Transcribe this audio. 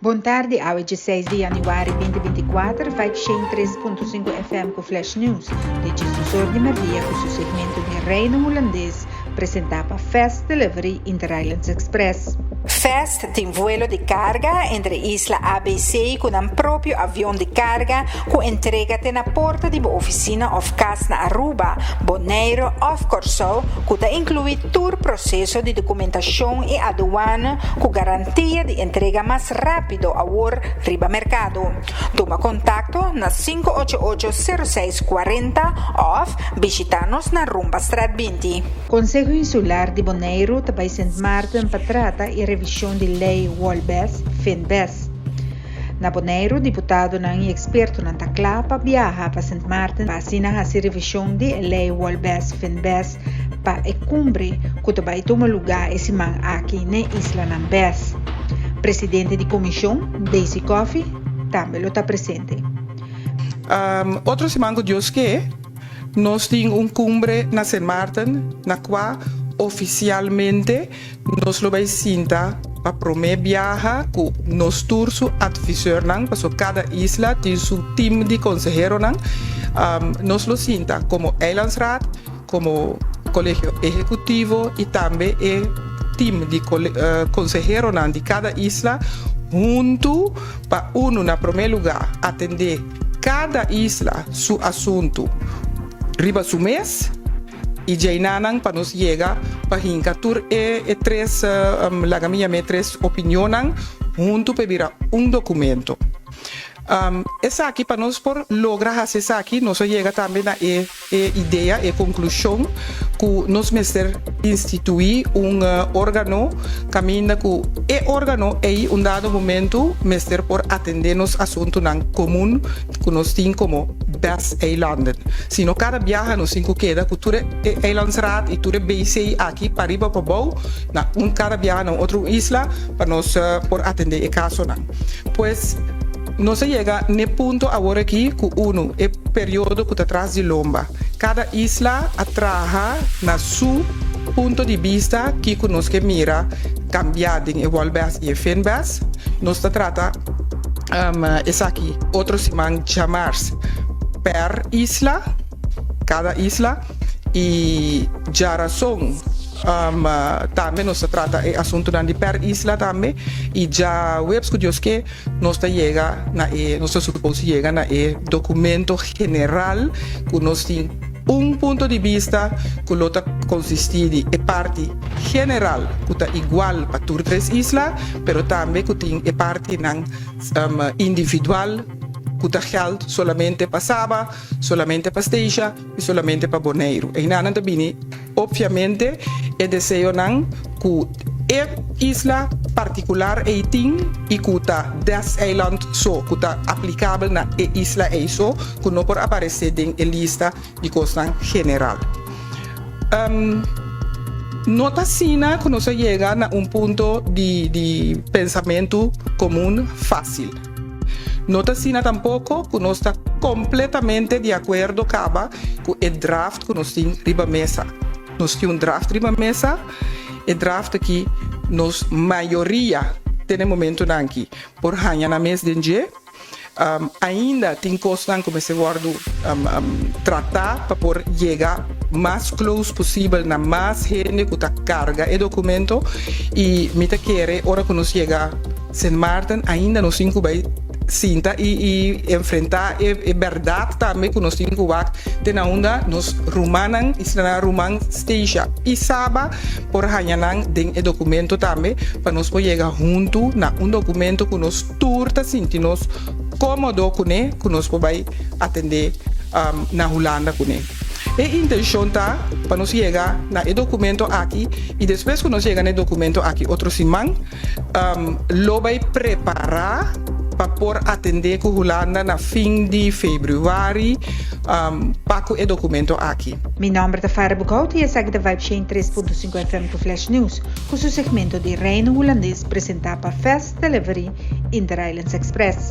Boa tarde, hoje 6 de januário 2024, 503.5 FM com Flash News. De Jesus de Maria, com seu segmento de Reino Holandês, apresentava Fast Delivery Inter-Islands Express. Fast tem vuelo de carga entre Isla ABC com um próprio avião de carga com entrega na porta de oficina of casa na Aruba, Bonaire of Curaçao, que inclui todo o processo de documentação e aduana com garantia de entrega mais rápido ao riba mercado. Toma contato na 588-0640 of visita-nos na Rumba Strat 20. Conselho Insular de Bonaire também Sint Maarten trata e revisão de lei WOLBES, FINBES. Na Bonaire, deputado e experto na Taclapa viaja para Sint Maarten para assinar a revisão de lei WOLBES, FINBES para a cumbre que também toma lugar esse man aqui na Isla Nambes. Presidente da comissão, Daisy Coffey, também está presente. Outro semana que nós temos cumbre na Sint Maarten, na qual oficialmente nós vamos sentar para promover viajar com nós todos advisores para cada isla tem seu time de conselheiros nós lo senta como Eilandsraad, como colégio executivo e também o time de conselheiros de cada isla junto para na primeiro lugar atender cada isla seu assunto riba su mês e jainanang para nos chegar para hincatur três três opiniões junto para virar documento. Essa aqui para nós por lograr essa aqui nós chega também na ideia e conclusão que nós mestre instituir órgão caminha que órgão é dado momento mestre por atender nos assuntos comum que nós temos como best eilanden. Se no cada viaja nos cinco queda que tu Eilandsraad e tu BC aqui para riba para bom na cada viaja na outra isla para nós por atender o caso pues nós chega no ponto agora aqui que é período que está atrás de lomba. Cada isla atraja na seu ponto de vista que nós que mira cambiar em WOLBES e FINBES. Nós trata essa aqui outro semana chamar-se per isla, cada isla e já razão também nós trata o assunto de per isla também e já webs que nós chega na nós supõe chega na documento general que nós tem ponto de vista que lota consiste de parte general que está igual para todas três islas, pero também que tem parte individual que está geld solamente para Saba, solamente para Statia e solamente para Bonaire. E nada também, obviamente, é desejo que é isla particular e tem e que está 10 eilands só, que está aplicável na isla e só, que não pode aparecer em lista de coisa general. Nota sina que nós chega a ponto de pensamento comum fácil. Nota sina tampouco que nós está completamente de acordo com o draft que nós temos riba mesa. Nós temos draft riba mesa, e draft aqui nós maioria tem momento aqui por ganhar na mês de dia. Ainda tem coisas como se guardo tratar para por chegar mais close possível na mais gente que está carga e documento e me quer hora que nós chega Sint Maarten ainda nós cinco vai sinta e enfrentar a verdade também que nós temos que na onda nos rumanan isla ruman station e saba por hanyanan den e documento também para nós poder chegar junto na documento que nós turta sentimos cómodo com ele que nós podemos atender na Holanda com ele. A intenção tá para nós chegar na documento aqui e depois que nós chegar no documento aqui outro semana lo vai preparar para por atender com Holanda na fim de fevereiro para o documento aqui. Meu nome é Farah Bukout e essa é a 503.5 FM com Flash News, com seu segmento de Reino Holandês apresentado para Fast Delivery Inter-Islands Express.